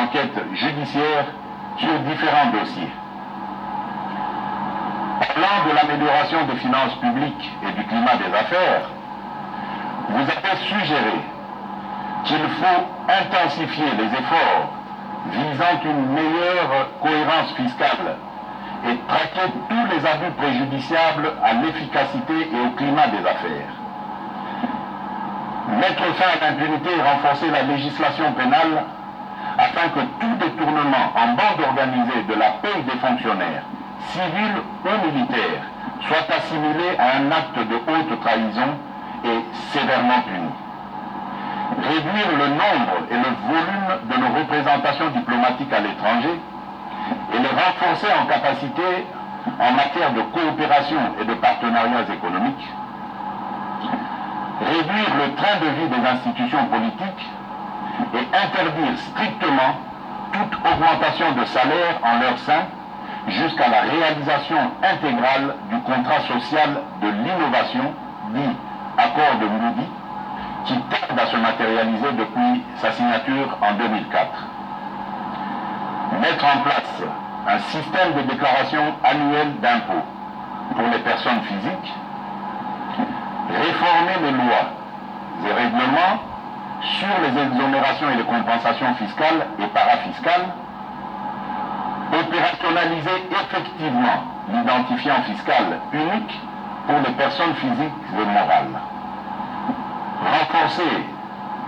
enquêtes judiciaires sur différents dossiers. Parlant de l'amélioration des finances publiques et du climat des affaires, vous avez suggéré qu'il faut intensifier les efforts visant une meilleure cohérence fiscale et traquer tous les abus préjudiciables à l'efficacité et au climat des affaires. Mettre fin à l'impunité et renforcer la législation pénale afin que tout détournement en bande organisée de la paie des fonctionnaires, civils ou militaires, soit assimilé à un acte de haute trahison et sévèrement puni. Réduire le nombre et le volume de nos représentations diplomatiques à l'étranger et les renforcer en capacité en matière de coopération et de partenariats économiques. Réduire le train de vie des institutions politiques et interdire strictement toute augmentation de salaire en leur sein jusqu'à la réalisation intégrale du contrat social de l'innovation, dit accord de Moody, qui tarde à se matérialiser depuis sa signature en 2004. Mettre en place un système de déclaration annuelle d'impôts pour les personnes physiques, réformer les lois et règlements sur les exonérations et les compensations fiscales et parafiscales, opérationnaliser effectivement l'identifiant fiscal unique pour les personnes physiques et morales, renforcer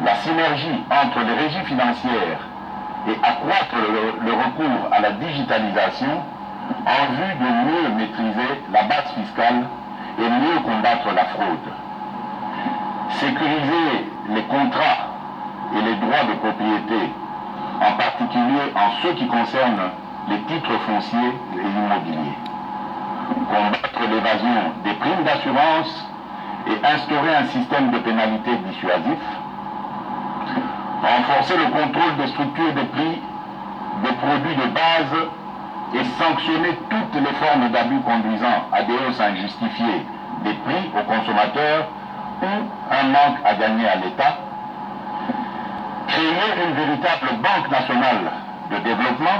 la synergie entre les régies financières et accroître le recours à la digitalisation en vue de mieux maîtriser la base fiscale et mieux combattre la fraude. Sécuriser les contrats et les droits de propriété, en particulier en ce qui concerne les titres fonciers et immobiliers. Combattre l'évasion des primes d'assurance et instaurer un système de pénalités dissuasif. Renforcer le contrôle des structures de prix des produits de base et sanctionner toutes les formes d'abus conduisant à des hausses injustifiées des prix aux consommateurs ou un manque à gagner à l'État. Créer une véritable banque nationale de développement.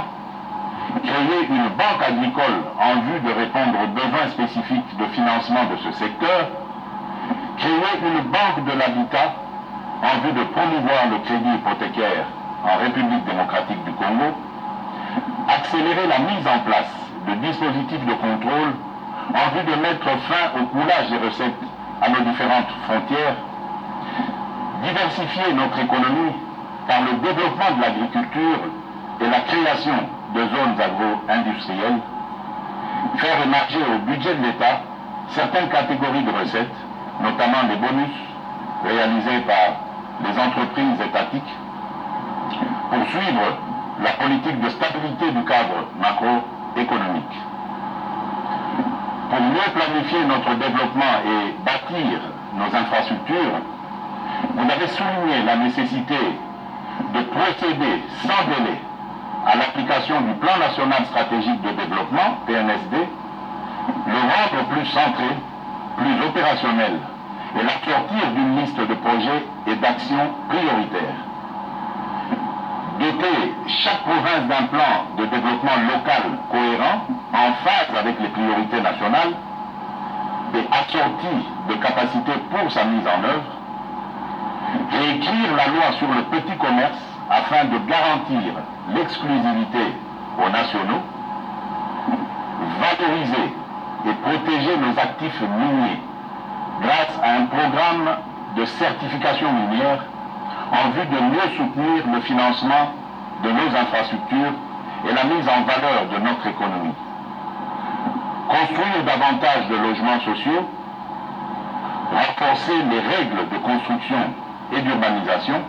Créer une banque agricole en vue de répondre aux besoins spécifiques de financement de ce secteur. Créer une banque de l'habitat en vue de promouvoir le crédit hypothécaire en République démocratique du Congo, accélérer la mise en place de dispositifs de contrôle en vue de mettre fin au coulage des recettes à nos différentes frontières, diversifier notre économie par le développement de l'agriculture et la création de zones agro-industrielles, faire émerger au budget de l'État certaines catégories de recettes, notamment les bonus réalisés par les entreprises étatiques, poursuivre la politique de stabilité du cadre macroéconomique. Pour mieux planifier notre développement et bâtir nos infrastructures, vous avez souligné la nécessité de procéder sans délai à l'application du Plan national stratégique de développement, PNSD, le rendre plus centré, plus opérationnel et l'assortir d'une liste de projets et d'actions prioritaires. Doter chaque province d'un plan de développement local cohérent, en phase avec les priorités nationales et assorti de capacités pour sa mise en œuvre. Réécrire la loi sur le petit commerce afin de garantir l'exclusivité aux nationaux. Valoriser et protéger nos actifs miniers grâce à un programme de certification minière en vue de mieux soutenir le financement de nos infrastructures et la mise en valeur de notre économie. Construire davantage de logements sociaux, renforcer les règles de construction et d'urbanisation,